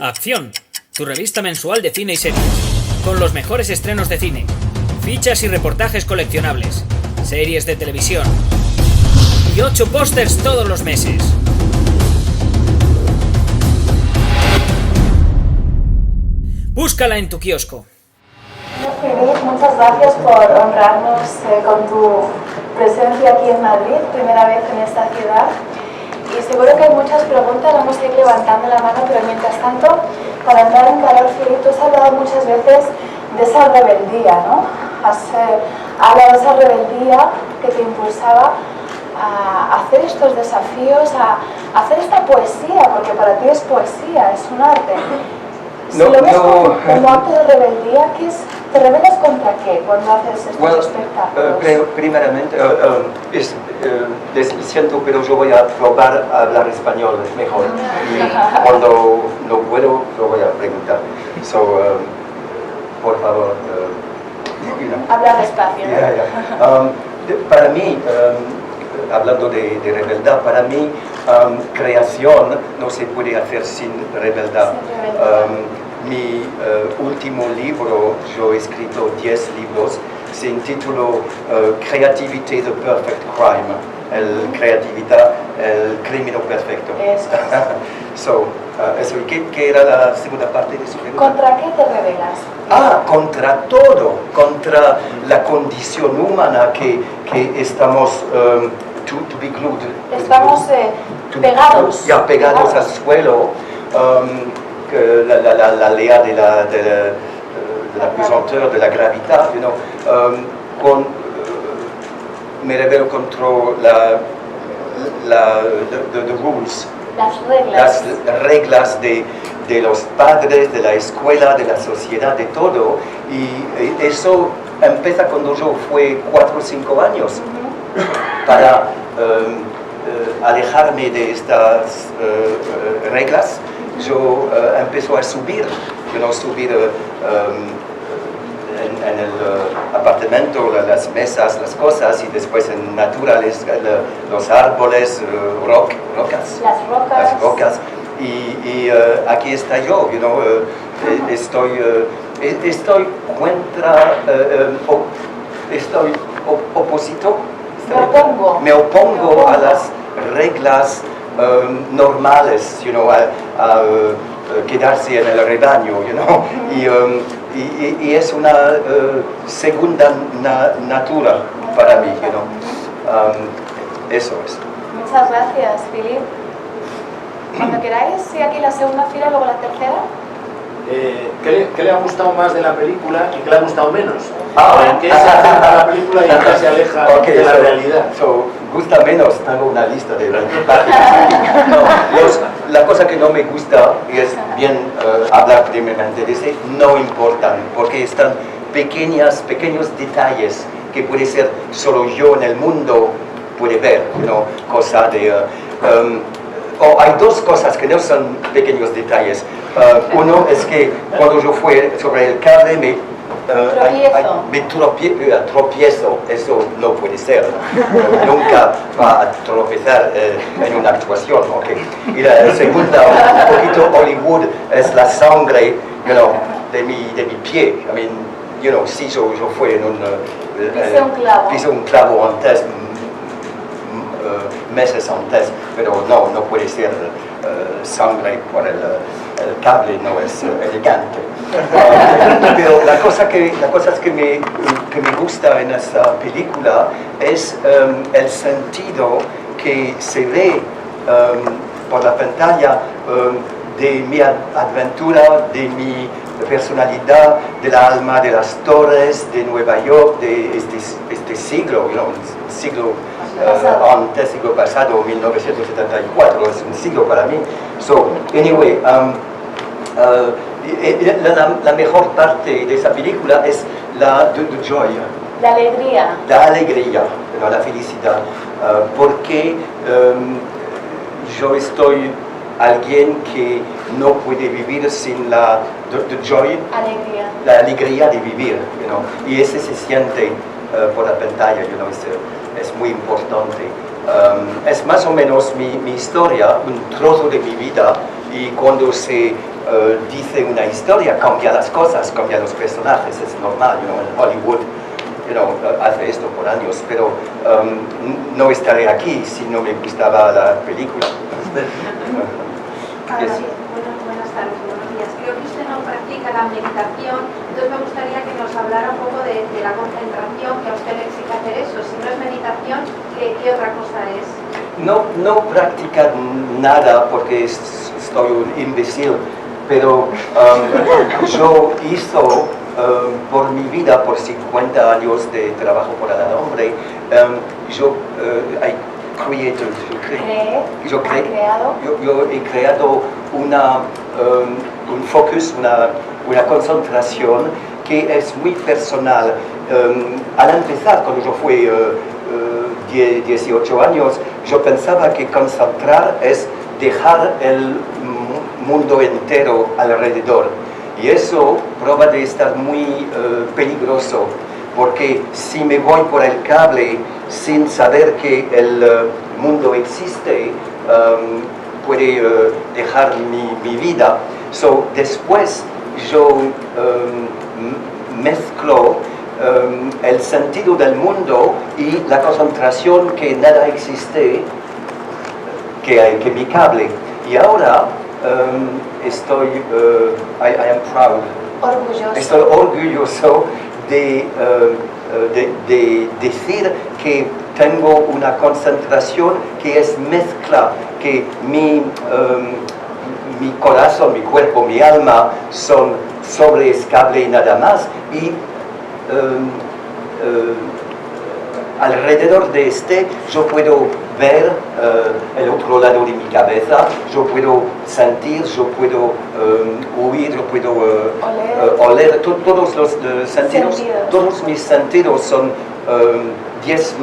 Acción, tu revista mensual de cine y series, con los mejores estrenos de cine, fichas y reportajes coleccionables, series de televisión y 8 pósters todos los meses. Búscala en tu kiosco. Feliz, muchas gracias por honrarnos con tu presencia aquí en Madrid, primera vez en esta ciudad. Y seguro que hay muchas preguntas, vamos a ir levantando la mano, pero mientras tanto, para entrar en calor, Felipe, tú has hablado muchas veces de esa rebeldía, ¿no? Has hablado de esa rebeldía que te impulsaba a hacer estos desafíos, a hacer esta poesía, porque para ti es poesía, es un arte. Si lo ves como acto de rebeldía, ¿qué es? ¿Te rebelas contra qué cuando haces estos espectáculos? Primeramente, siento, pero yo voy a probar a hablar español mejor. Y cuando no puedo, lo voy a preguntar. Por favor. Habla despacio. Para mí, hablando de rebeldad, para mí, creación no se puede hacer sin rebeldad. Mi último libro, yo he escrito 10 libros, se intituló Creativity, the Perfect Crime, creatividad, el crimen perfecto. Eso. ¿Qué era la segunda parte de su pregunta? ¿Contra qué te rebelas? Contra todo, contra la condición humana que estamos to be glued. Estamos pegados. Pegados al suelo. La ley de la pesanteur, de la gravedad, me rebelo contra the rules, las reglas de los padres, de la escuela, de la sociedad, de todo, y eso empieza cuando yo fui 4 o 5 años, para alejarme de estas reglas. Yo empecé a subir, subir en el apartamento, las mesas, las cosas, y después en naturales, los árboles, rocas. Las rocas. Y aquí está yo, estoy oposito. Me opongo a las reglas normales, a quedarse en el rebaño, y es una segunda natura para mí, eso es. Muchas gracias, Philip. Cuando queráis, sí, aquí la segunda fila, luego la tercera. ¿Qué le ha gustado más de la película y qué le ha gustado menos? ¿En qué se acerca la película y en qué se aleja de la realidad? Gusta menos, tengo una lista de la cosa que no me gusta, y es bien hablar primeramente de eso, no importan, porque están pequeños detalles que puede ser solo yo en el mundo puede ver, cosa de... hay dos cosas que no son pequeños detalles. Uno es que cuando yo fui sobre el cable me tropiezo, eso no puede ser, nunca va a tropezar en una actuación, Y la segunda, un poquito Hollywood, es la sangre, de mi pie. Si yo fui en Pisé un clavo antes, meses antes, pero no puede ser sangre por el cable, no es elegante. Pero la cosa que me gusta en esta película es el sentido que se ve por la pantalla de mi aventura, de mi personalidad, del alma de las torres de Nueva York, de este siglo, siglo siglo pasado, 1974, es un siglo para mí. Anyway, la mejor parte de esa película es la joy. La alegría. La alegría, la felicidad, porque yo estoy alguien que no puede vivir sin la joy, alegría. La alegría de vivir, y ese se siente por la pantalla, es muy importante. Es más o menos mi historia, un trozo de mi vida y cuando se dice una historia, cambia las cosas, cambia los personajes, es normal, en Hollywood hace esto por años, pero no estaré aquí si no me gustaba la película. Buenas tardes, buenos días. Creo que usted no practica la meditación, entonces me gustaría que nos hablara un poco de la concentración, que a usted le exige hacer eso. Si no es meditación, ¿qué otra cosa es? No practicar nada porque estoy un imbécil, pero yo hice por mi vida, por 50 años de trabajo para el hombre, yo he creado un focus, una concentración que es muy personal. Al empezar, cuando yo fui 18 años, yo pensaba que concentrar es dejar el mundo entero alrededor. Y eso prueba de estar muy peligroso, porque si me voy por el cable sin saber que el mundo existe, puede dejar mi vida. Después yo mezclo el sentido del mundo y la concentración que nada existe, que mi cable. Y ahora estoy, I am proud. Orgulloso. Estoy orgulloso de decir que tengo una concentración que es mezcla, que mi corazón, mi cuerpo, mi alma son sobre el cable y nada más, y alrededor de yo puedo ver el otro lado de mi cabeza, yo puedo sentir, yo puedo oír, yo puedo oler, todos los sentidos, todos mis sentidos son 10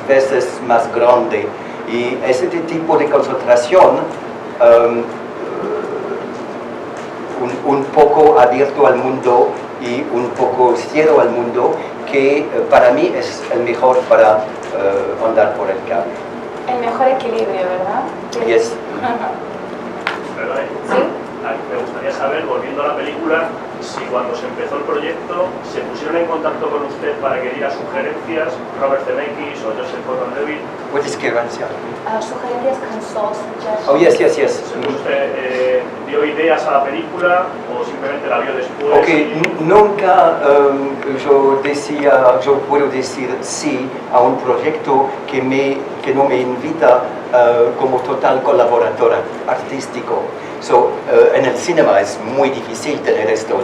veces más grandes, y ese tipo de concentración un poco abierto al mundo y un poco ciego al mundo, que para mí es el mejor para andar por el cable. El mejor equilibrio, ¿verdad? Yes. ¿Sí? Me gustaría saber, volviendo a la película, si cuando se empezó el proyecto se pusieron en contacto con usted para que diera sugerencias, Robert Zemeckis o Joseph Gordon-Levitt. What is sugerencia? Sugerencias, suggestions. Oh, yes. ¿Usted dio ideas a la película o simplemente la vio después? Okay. Nunca yo puedo decir sí a un proyecto que no me invita como total colaborador artístico. En el cinema es muy difícil tener esto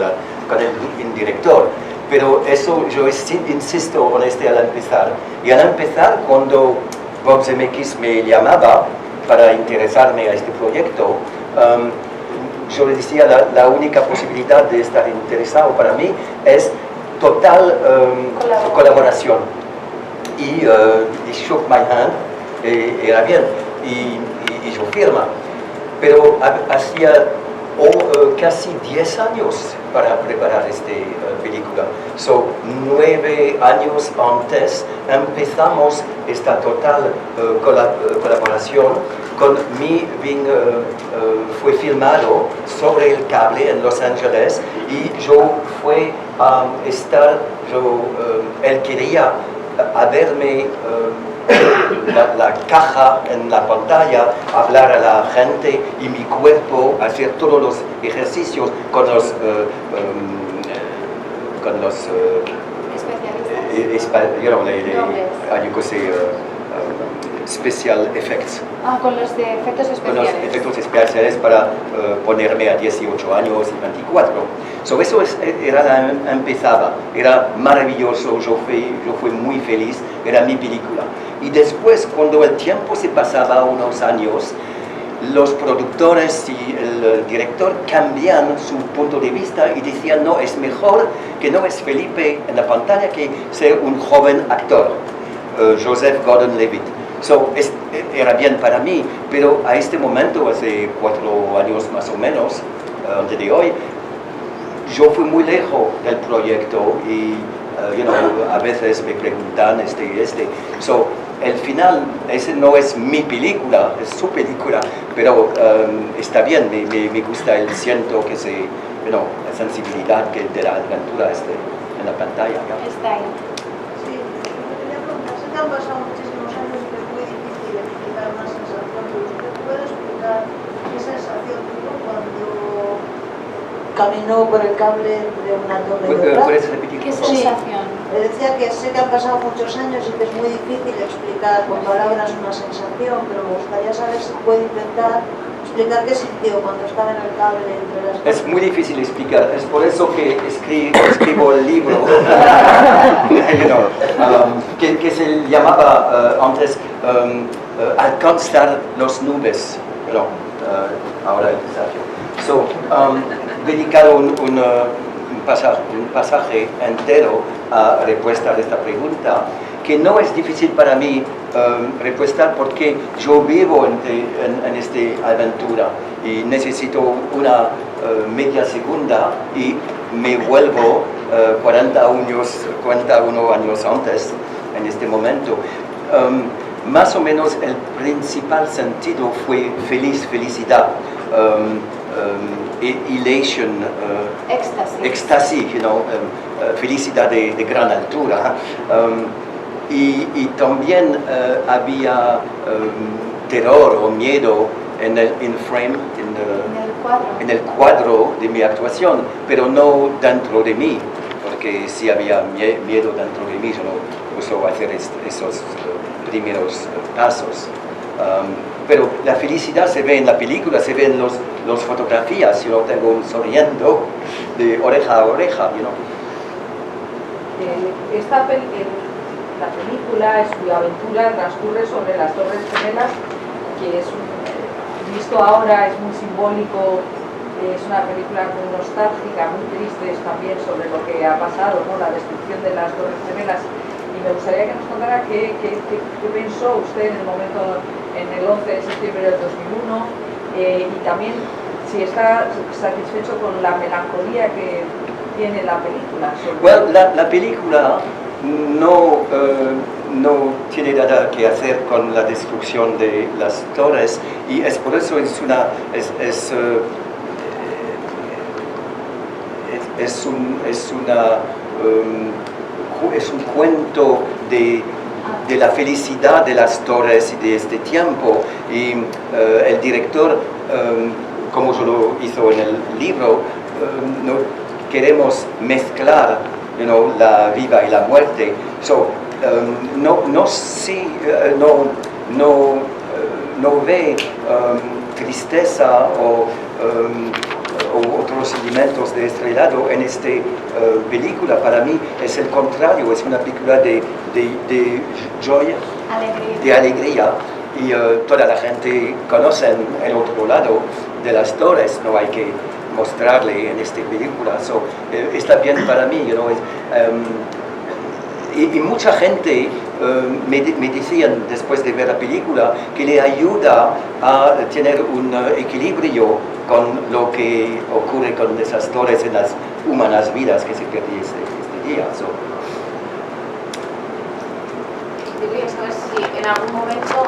con el director, pero eso yo insisto con al empezar. Y al empezar, cuando Bob Zemeckis me llamaba para interesarme a este proyecto, yo le decía la única posibilidad de estar interesado para mí es total colaboración. Y shook my hand, era bien, y yo firma. Pero hacía casi 10 años para preparar esta película. 9 años antes empezamos esta total colaboración. Fue filmado sobre el cable en Los Ángeles, y yo fui a estar, él quería verme la caja en la pantalla, hablar a la gente, y mi cuerpo hacer todos los ejercicios con los special effects. Con los de efectos especiales. Con los efectos especiales para ponerme a 18 años y 24. Eso empezaba, era maravilloso, yo fui muy feliz, era mi película. Y después, cuando el tiempo se pasaba unos años, los productores y el director cambian su punto de vista y decían, no, es mejor que no es Felipe en la pantalla que ser un joven actor, Joseph Gordon-Levitt. Era bien para mí, pero a este momento, hace 4 años más o menos, antes de hoy, yo fui muy lejos del proyecto, y a veces me preguntan el final, ese no es mi película, es su película, pero está bien, me gusta el siento que se, la sensibilidad que de la aventura en la pantalla. ¿No? Está ahí. Sí, me quería preguntar, sé que han pasado muchísimos años y que es muy difícil explicar una sensación, pero ¿usted puede explicar qué sensación tuvo cuando caminó por el cable de una torre de ¿Puedes repetir? ¿Qué sensación? Le decía que sé que han pasado muchos años y que es muy difícil explicar con palabras una sensación, pero me gustaría saber si puede intentar explicar qué sintió cuando estaba en el cable entre las dos. Es muy difícil explicar, es por eso que escribo el libro que se llamaba antes Alcanzar las nubes, ahora el desafío. Dedicado un pasaje entero a respuesta a esta pregunta, que no es difícil para mí respuestar porque yo vivo en esta aventura y necesito una media segunda y me vuelvo 41 años antes en este momento. Más o menos el principal sentido fue felicidad. Elation, éxtasis, felicidad de gran altura. Y también había terror o miedo en el en el cuadro de mi actuación, pero no dentro de mí, porque si había miedo dentro de mí, yo no puedo hacer esos primeros pasos. Pero la felicidad se ve en la película, se ve en las fotografías. Yo tengo sonriendo de oreja a oreja. La película, su aventura transcurre sobre las Torres Gemelas, que es visto ahora es muy simbólico, es una película muy nostálgica, muy triste también sobre lo que ha pasado, ¿no? La destrucción de las Torres Gemelas. Y me gustaría que nos contara qué pensó usted en el momento, en el 11 de septiembre del 2001, y también si está satisfecho con la melancolía que tiene la película. Bueno, la película no tiene nada que hacer con la destrucción de las torres, y es por eso es un cuento de la felicidad de las torres y de este tiempo. Y el director, como yo lo hizo en el libro, no queremos mezclar la vida y la muerte. No ve tristeza o otros elementos de estrellado en esta película. Para mí es el contrario, es una película de joya, de alegría, y toda la gente conoce el otro lado de las torres, no hay que mostrarle en esta película. Está bien para mí, y mucha gente me decían después de ver la película que le ayuda a tener un equilibrio con lo que ocurre con esas torres en las humanas vidas que se pierde este día. Quería saber si en algún momento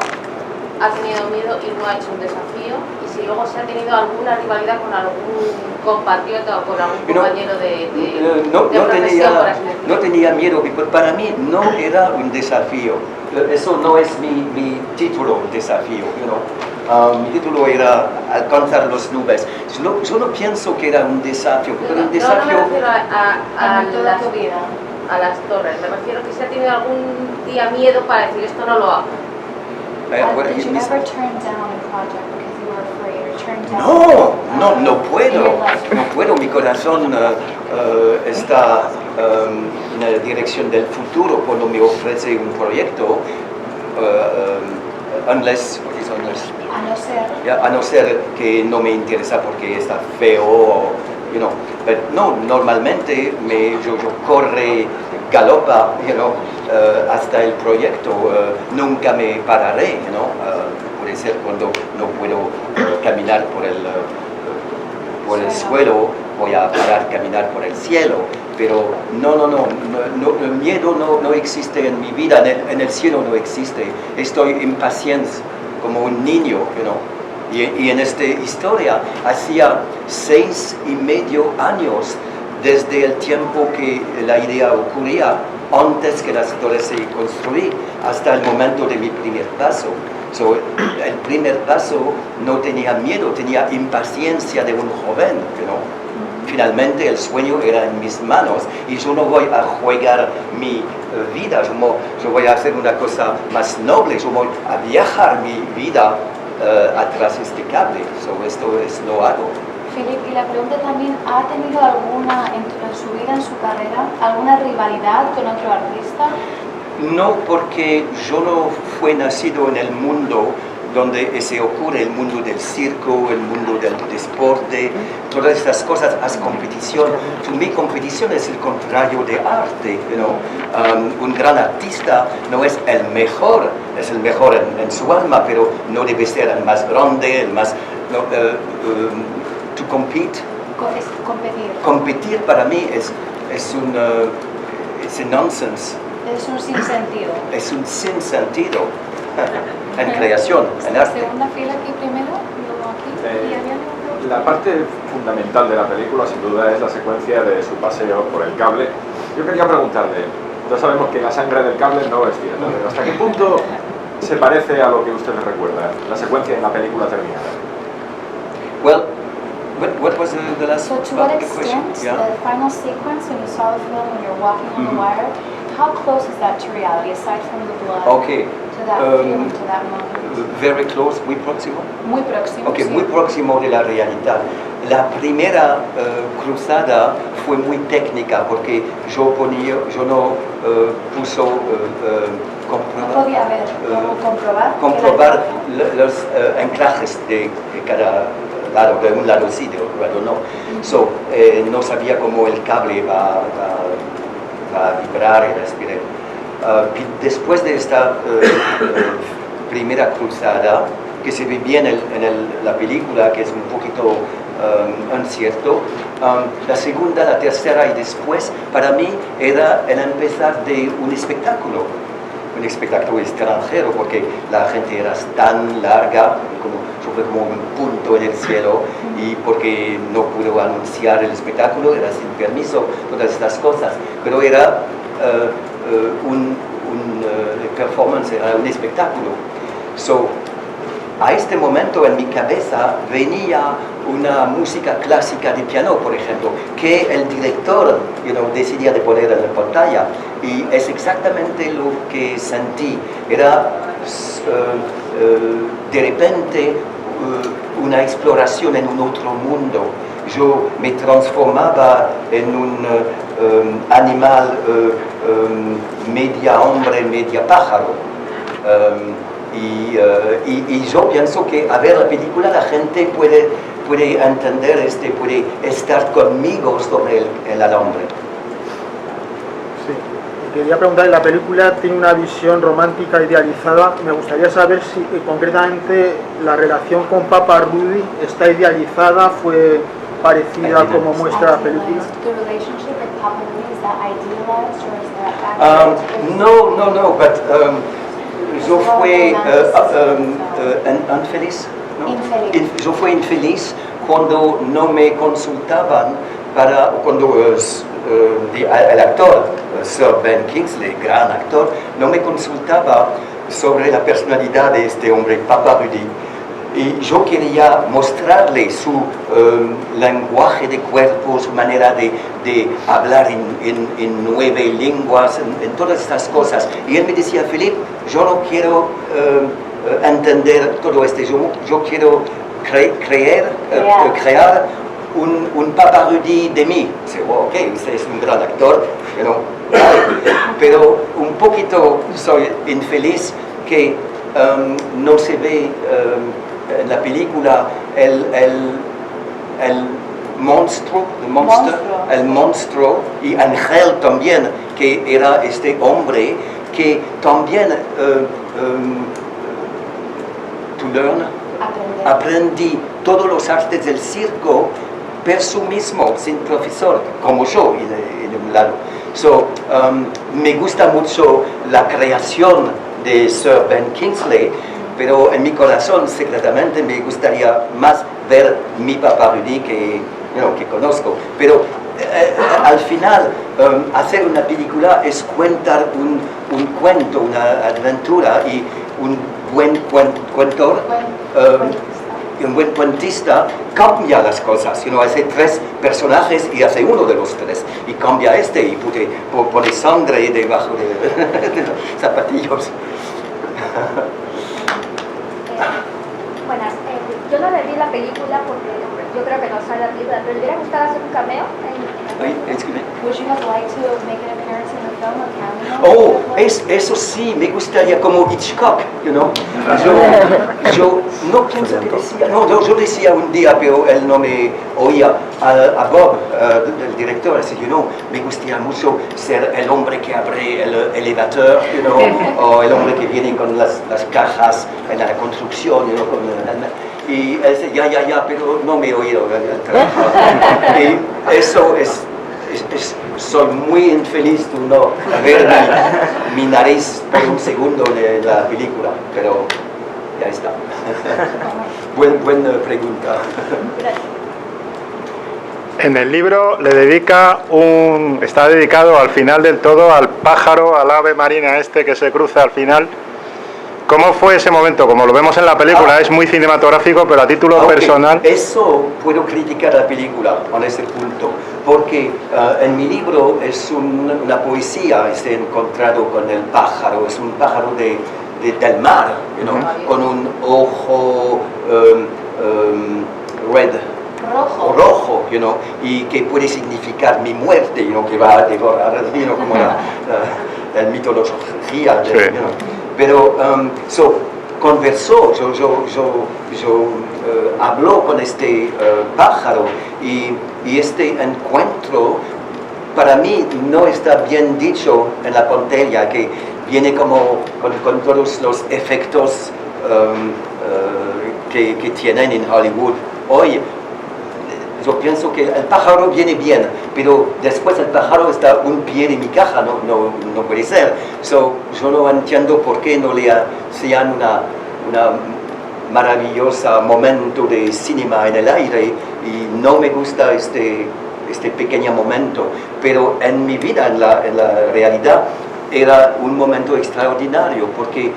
ha tenido miedo y no ha hecho un desafío, y si luego se ha tenido alguna rivalidad con algún compatriota o con algún compañero de profesión, por así decirlo. No tenía miedo, pero para mí no era un desafío. Eso no es mi título, desafío. Mi título era Alcanzar las nubes. Yo no pienso que era un desafío, pero un desafío... No me refiero a las torres, me refiero que si ha tenido algún día miedo para decir esto no lo hago. Did you ever turn down a project because you were afraid, or turn down? No puedo. Mi corazón está en la dirección del futuro cuando me ofrece un proyecto, a no ser que no me interesa porque está feo, Pero no, normalmente yo corre, galopa, hasta el proyecto. Nunca me pararé, puede ser cuando no puedo caminar por por el suelo, voy a parar, caminar por el cielo. Pero el miedo no existe en mi vida, en el cielo no existe. Estoy impaciente como un niño, y en esta historia hacía 6,5 años desde el tiempo que la idea ocurría, antes que las torres se construían, hasta el momento de mi primer paso. El primer paso no tenía miedo, tenía impaciencia de un joven, Finalmente el sueño era en mis manos y yo no voy a jugar mi vida, yo voy a hacer una cosa más noble, yo voy a viajar mi vida atrás de este cable. Esto lo hago. Philip, y la pregunta también, ¿ha tenido alguna en su vida, en su carrera, alguna rivalidad con otro artista? No, porque yo no fui nacido en el mundo donde se ocurre, el mundo del circo, el mundo del deporte, todas estas cosas, es competición. Mi competición es el contrario de arte. Un gran artista no es el mejor en su alma, pero no debe ser el más grande, el más... to compete. Competir para mí es un nonsense. Es un sinsentido. Es un sinsentido. En creación, en arte. Segunda fila aquí primero, luego aquí. La parte fundamental de la película, sin duda, es la secuencia de su paseo por el cable. Yo quería preguntarle, ya sabemos que la sangre del cable no es cierta, pero ¿hasta qué punto se parece a lo que usted recuerda, la secuencia en la película terminada? Well, what was the last So to what extent the final sequence when you saw the film, when you're walking on the wire, how close is that to reality, aside from the blood? Okay. To that feeling, to that moment? Very close, muy próximo. Muy próximo. Okay, sí. muy próximo de la realidad. La primera cruzada fue muy técnica porque yo no puso No podía ver, comprobar los anclajes de cada lado, de un lado sí, de otro lado no. No sabía cómo el cable va a vibrar y respirar. Después de esta primera cruzada, que se ve bien en la película, que es un poquito incierto, la segunda, la tercera y después, para mí, era el empezar de un espectáculo extranjero, porque la gente era tan larga, como un punto en el cielo, y porque no pudo anunciar el espectáculo, era sin permiso, todas estas cosas, pero era un performance, era un espectáculo. A este momento en mi cabeza venía una música clásica de piano, por ejemplo, que el director decidía de poner en la pantalla, y es exactamente lo que sentí. Era de repente una exploración en un otro mundo. Yo me transformaba en un animal media hombre, media pájaro. Y yo pienso que a ver la película la gente puede entender, puede estar conmigo sobre el alambre. Sí, quería preguntar, la película tiene una visión romántica idealizada. Me gustaría saber si concretamente la relación con Papa Rudy está idealizada, fue parecida como muestra la película. No, but yo fui infeliz. Yo fui infeliz cuando no me consultaban cuando el actor, Sir Ben Kingsley, gran actor, no me consultaba sobre la personalidad de este hombre, Papa Rudy. Y yo quería mostrarle su lenguaje de cuerpo, su manera de hablar en 9 lenguas, en todas estas cosas. Y él me decía, Philip, yo no quiero entender todo esto, yo quiero crear un Papa Rudy de mí. Dice, ok, usted es un gran actor, pero un poquito soy infeliz que no se ve en la película el monstruo y Ángel también, que era este hombre que también aprendí todos los artes del circo por sí mismo, sin profesor, como yo, y de un lado. Me gusta mucho la creación de Sir Ben Kingsley, pero en mi corazón secretamente me gustaría más ver mi Papa Rudy que conozco. Pero al final, hacer una película es contar un cuento, una aventura, y un buen cuentor, un buen cuentista cambia las cosas. Hace 3 personajes y hace uno de los 3, y cambia y pone sangre debajo de los zapatillos. Buenas, yo no le vi la película porque yo creo que no sale la película, pero ¿le hubiera gustado hacer un cameo? Would you have liked to make an appearance in the film, a cameo? Eso sí, me gustaría, como Hitchcock, Yo no pienso que decía, yo decía un día, pero él no me oía, a Bob, el director, me gustaría mucho ser el hombre que abre el elevador, o el hombre que viene con las cajas en la construcción, y él dice, ya, pero no me he oído. Y eso soy muy infeliz de no ver mi nariz por un segundo de la película, pero ya está. Buena pregunta. En el libro está dedicado al final del todo al pájaro, al ave marina que se cruza al final. ¿Cómo fue ese momento? Como lo vemos en la película, es muy cinematográfico, pero a título personal... Eso puedo criticar la película en ese punto, porque en mi libro es una poesía, he encontrado con el pájaro, es un pájaro del mar, con un ojo rojo, y que puede significar mi muerte, que va a devorar, como la mitología, pero conversó, yo habló con este pájaro, y este encuentro para mí no está bien dicho en la pantalla, que viene como con todos los efectos que tienen en Hollywood hoy. Yo pienso que el pájaro viene bien, pero después el pájaro está un pie de mi caja, no puede ser. Yo no entiendo por qué no le hacían una maravillosa momento de cinema en el aire, y no me gusta este pequeño momento. Pero en mi vida, en la realidad, era un momento extraordinario, porque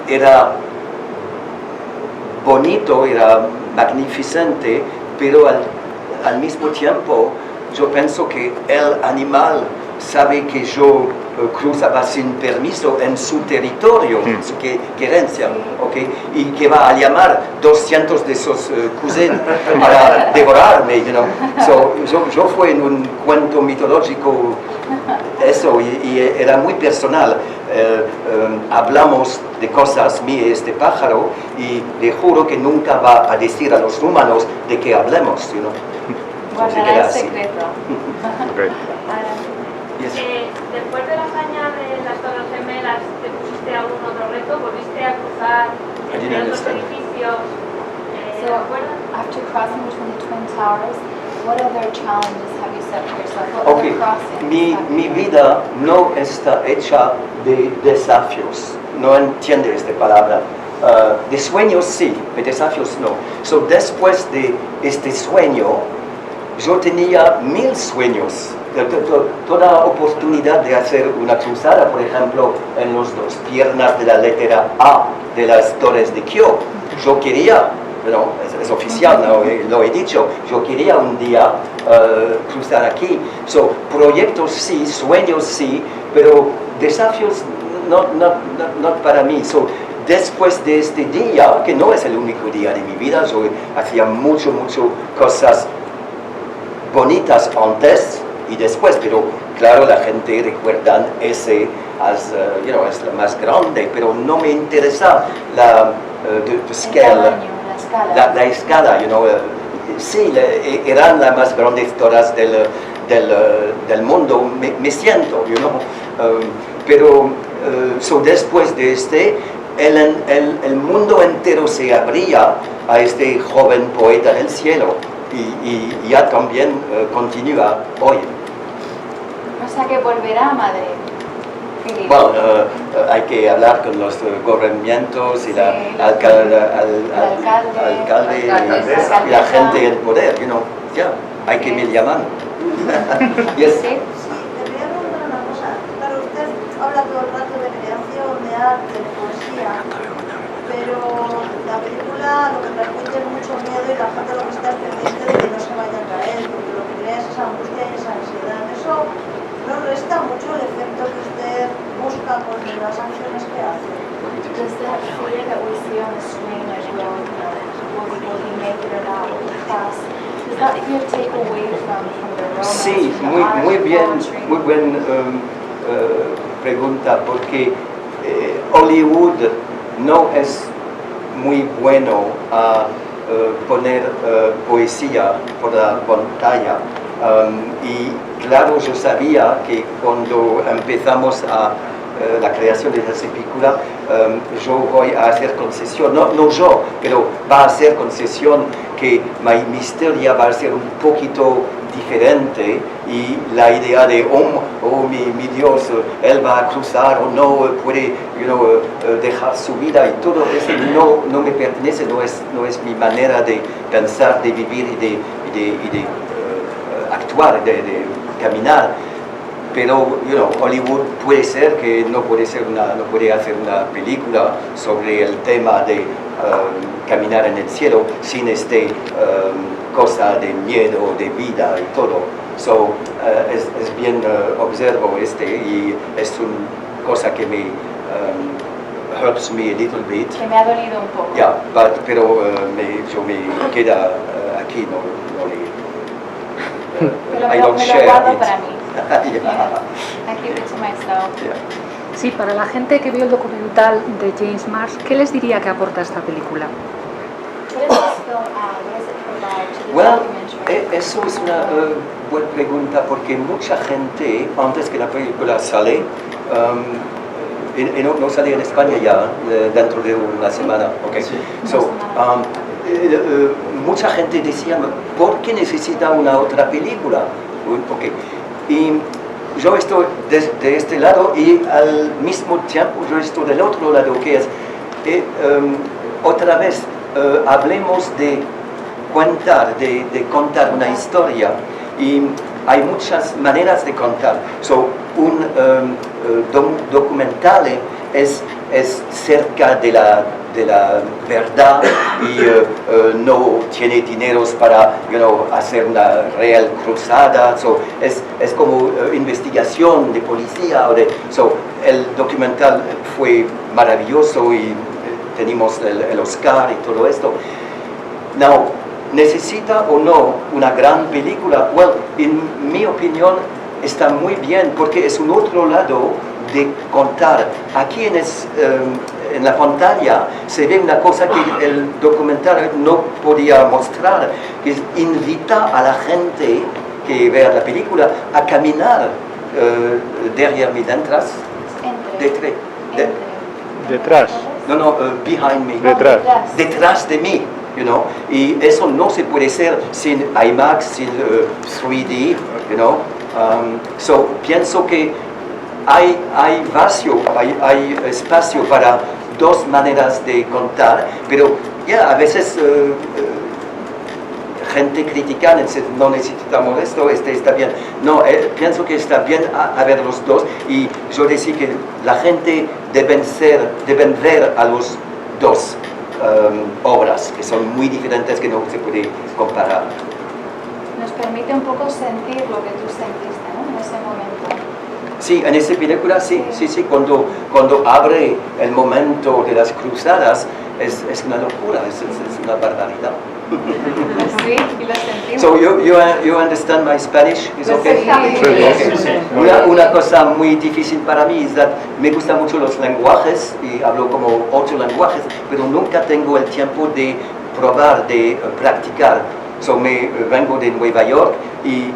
era bonito, era magnificente, pero al mismo tiempo yo pienso que el animal sabe que yo cruzaba sin permiso en su territorio, su querencia, y que va a llamar 200 de esos cousins para devorarme. Yo fui en un cuento mitológico eso, y era muy personal. Hablamos de cosas, este pájaro, y le juro que nunca va a decir a los humanos de qué hablemos. Guardará el secreto. Después de la hazaña de las Torres Gemelas, ¿te pusiste algún otro reto? ¿Volviste a cruzar entre otros edificios? So, after crossing between the Twin Towers, what other challenges have you set for yourself? What other crossings? Mi vida no está hecha de desafíos. No entiende esta palabra. De sueños sí, de desafíos no. Después de este sueño, yo tenía 1000 sueños. Toda oportunidad de hacer una cruzada, por ejemplo, en las 2 piernas de la letra A de las Torres de Kio. Yo quería, es oficial, lo he dicho, yo quería un día cruzar aquí. Proyectos sí, sueños sí, pero desafíos no para mí. Después de este día, que no es el único día de mi vida, yo hacía mucho cosas bonitas antes y después, pero claro, la gente recuerda ese es la más grande, pero no me interesa la escala, sí, eran las más grandes todas del mundo, me siento, pero después de el mundo entero se abría a este joven poeta del cielo, y ya también continúa hoy. O sea que volverá a Madrid. Bueno, hay que hablar con los gobernamientos y la alcalde y la gente en poder, ya, hay que me llaman. Yes. Sí, te quería preguntar una cosa. Claro, usted habla todo el rato de creación, de arte, de poesía, pero la película lo que transmite es mucho miedo y la gente lo que está es pendiente de que no se vaya a caer, porque lo que crea es esa angustia y esa ansiedad. Eso no resta mucho el efecto que usted busca con las acciones que hace. Does that fear that we see on the screen as well, will he make it or not, will he pass? Does that fear take away from the romance? Sí, muy buena pregunta, porque Hollywood no es muy bueno a poner poesía por la pantalla. Y claro, yo sabía que cuando empezamos la creación de esa película, yo voy a hacer concesión, no yo, pero va a ser concesión que mi historia va a ser un poquito diferente y la idea de, mi Dios, él va a cruzar o no puede dejar su vida y todo eso no me pertenece, no es mi manera de pensar, de vivir y de actuar, de caminar. Pero Hollywood puede ser que no puede hacer una película sobre el tema de caminar en el cielo sin cosa de miedo, de vida y todo. Es bien observo y es una cosa que me hurts me a little bit. Que me ha dolido un poco. Yeah, pero yo me queda aquí, no Pero I me don't lo share guardo it. para mí. Yeah. I keep it to myself. Yeah. Sí, para la gente que vio el documental de James Marsh, ¿qué les diría que aporta esta película? Bueno, eso es una buena pregunta, porque mucha gente, antes que la película sale, no sale en España ya, dentro de una semana, okay. So, mucha gente decía, ¿por qué necesita una otra película? Okay. Y yo estoy de este lado y al mismo tiempo yo estoy del otro lado, que es, otra vez, hablemos de contar una historia, y hay muchas maneras de contar. Un documental es cerca de la verdad y no tiene dineros para hacer una real cruzada. Es como investigación de policía. El documental fue maravilloso y tenemos el Oscar y todo esto. Now, ¿necesita o no una gran película? Well, en mi opinión está muy bien, porque es un otro lado de contar. Aquí en la pantalla se ve una cosa que el documental no podía mostrar, que es invita a la gente que vea la película a caminar derrière mí, Detrás. No, behind me. Detrás de mí. Y eso no se puede hacer sin IMAX, sin 3D, pienso que hay espacio para dos maneras de contar, pero a veces gente critica, no necesitamos esto, está bien. No, pienso que está bien haber los dos, y yo decía que la gente deben ver a los dos obras, que son muy diferentes, que no se puede comparar. Nos permite un poco sentir lo que tú sentiste, ¿no? En ese momento. Sí, en esa película sí, cuando abre el momento de las cruzadas, es una locura, es una barbaridad. Sí, y lo sentimos. So you understand my Spanish? Is okay? Sí. Una cosa muy difícil para mí es que me gustan mucho los lenguajes y hablo como 8 lenguajes, pero nunca tengo el tiempo de probar, de practicar. Vengo de Nueva York y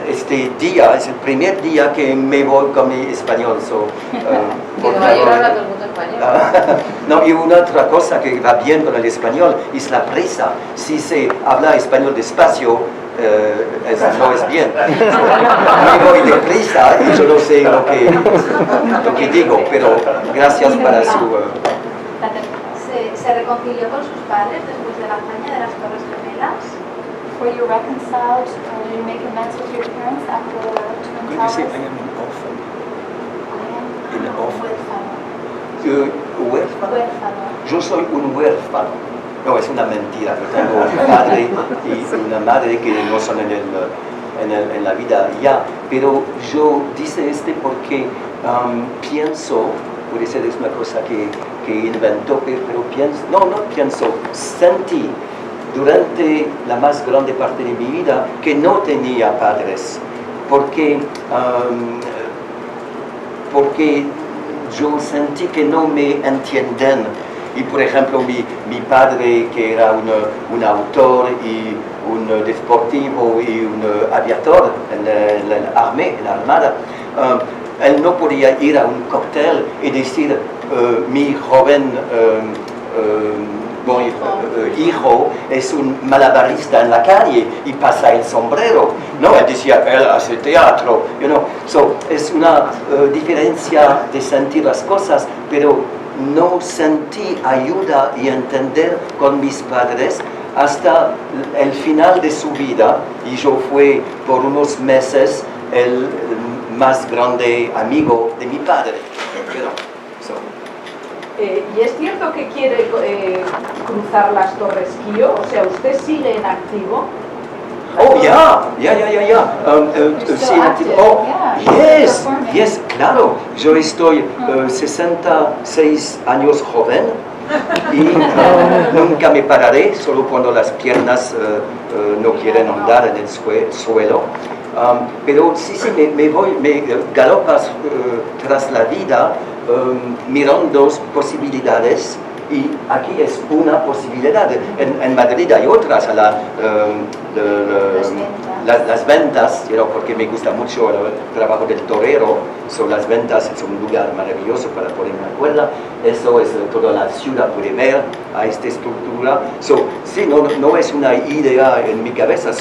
este día es el primer día que me voy con mi español. Que Nueva York habla todo el mundo español. No, y una otra cosa que va bien con el español es la prisa. Si se habla español despacio, no es bien. Me voy deprisa y yo no sé lo que digo, pero gracias para su... ¿Se reconcilió con sus padres después de la hazaña de las Torres Gemelas? Were you reconciled? Did you make amends with your parents after the Twin Could you say Towers? I am an orphan? I am Huérfano. huérfano. Yo soy un huérfano. No, es una mentira. Yo tengo un padre y una madre que no son en la vida ya. Pero yo dice porque pienso, puede ser es una cosa que inventó, pero pienso, no pienso, sentí durante la más grande parte de mi vida que no tenía padres, porque yo sentí que no me entienden. Y por ejemplo, mi padre, que era un autor y un deportivo y un aviador en la armada, él no podía ir a un cóctel y decir, mi joven hijo es un malabarista en la calle y pasa el sombrero. No, él decía, él hace teatro. Es una diferencia de sentir las cosas, pero no sentí ayuda y entender con mis padres hasta el final de su vida, y yo fui por unos meses el más grande amigo de mi padre. ¿Y es cierto que quiere cruzar las Torres Kio? O sea, ¿usted sigue en activo? Oh, ya. Sí, oh, yes, claro. Yo estoy 66 años joven y nunca me pararé, solo cuando las piernas no quieren andar en el suelo. Pero sí, me galopas tras la vida mirando posibilidades, y aquí es una posibilidad. En Madrid hay otras, las ventas, porque me gusta mucho el trabajo del torero. Las ventas es un lugar maravilloso para poner una cuerda. Eso es toda la ciudad puede ver a esta estructura. Sí, no es una idea en mi cabeza.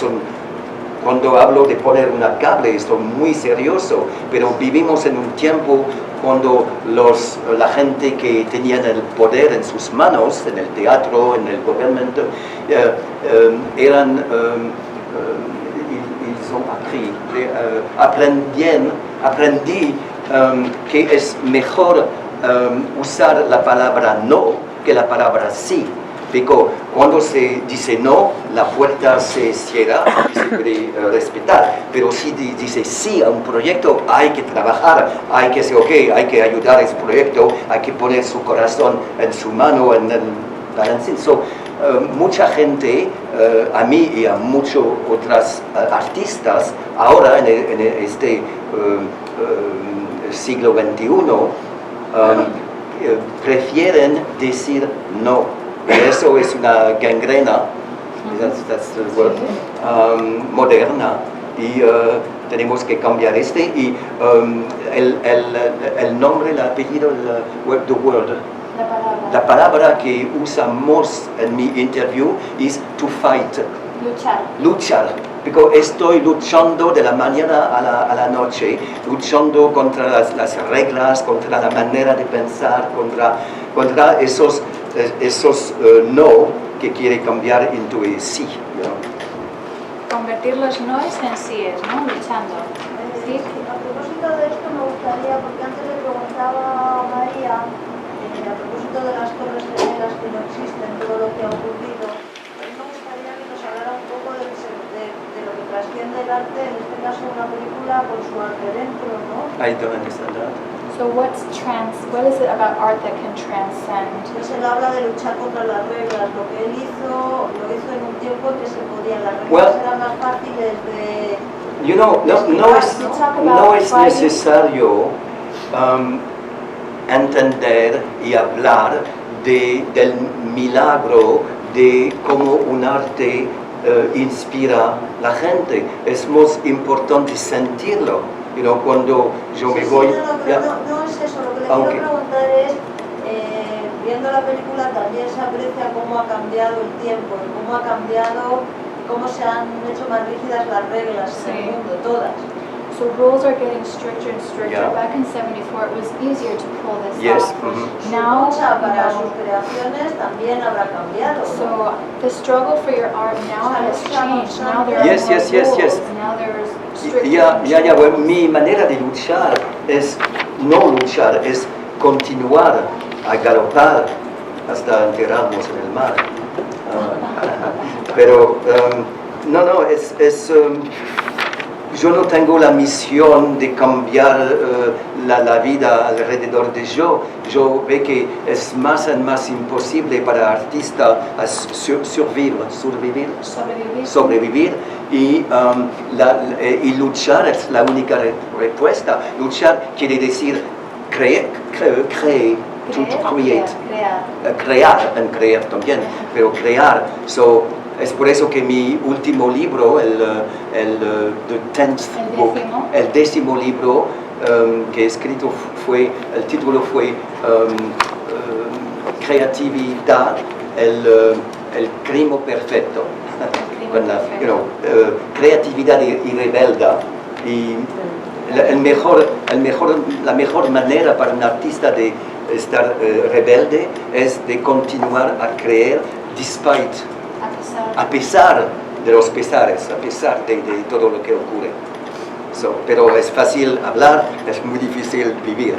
Cuando hablo de poner una cable, estoy muy serioso, pero vivimos en un tiempo cuando la gente que tenían el poder en sus manos, en el teatro, en el gobierno, aprendí que es mejor usar la palabra no que la palabra sí. Porque cuando se dice no, la puerta se cierra y se puede respetar. Pero si dice sí a un proyecto, hay que trabajar, hay que decir, hay que ayudar a ese proyecto, hay que poner su corazón en su mano, en el balancín. Mucha gente, a mí y a muchos otros artistas, ahora en este siglo XXI, prefieren decir no. Eso es una gangrena, moderna, y tenemos que cambiar y el nombre, el apellido, the word, la palabra que usamos en mi interview es to fight. Luchar. Porque estoy luchando de la mañana a la noche, luchando contra las reglas, contra la manera de pensar, contra esos no que quiere cambiar en sí. Convertir los noes en síes, ¿no? Luchando. Sí. A propósito de esto me gustaría, porque antes le preguntaba a María, a propósito de las Torres Gemelas que no existen, todo lo que ha ocurrido, a mí me gustaría que nos hablara un poco de lo que trasciende el arte, en este caso una película con su arte dentro, ¿no? I don't understand that. So what is it about art that can transcend? Pues él habla de luchar contra las reglas. Lo que él hizo, lo hizo en un tiempo que se podía. Las reglas eran más fáciles de... No es necesario entender y hablar del milagro de cómo un arte inspira a la gente. Es más importante sentirlo. Cuando yo me voy... No es eso, lo que le quiero preguntar es, viendo la película también se aprecia cómo ha cambiado el tiempo, cómo ha cambiado, cómo se han hecho más rígidas las reglas en el mundo, todas. So rules are getting stricter and stricter. Yeah. Back in '74, it was easier to pull this Yes. off. Mm-hmm. Now, para sus creaciones también habrá cambiado. So the struggle for your art now has changed. Now there are Yes, more yes, yes, rules. yes. Now there's stricter Ya, bueno, mi manera de luchar es no luchar, es continuar a galopar hasta enterrarnos en el mar. Pero yo no tengo la misión de cambiar la vida alrededor de yo. Yo veo que es más y más imposible para artistas sobrevivir y luchar es la única respuesta. Luchar quiere decir crear también, pero crear. Es por eso que mi último libro, el décimo libro que he escrito, el título fue Creatividad, el crimen perfecto. Con creatividad y rebelda. Y la mejor manera para un artista de estar rebelde es de continuar a creer a pesar de los pesares, a pesar de todo lo que ocurre. Pero es fácil hablar, es muy difícil vivir.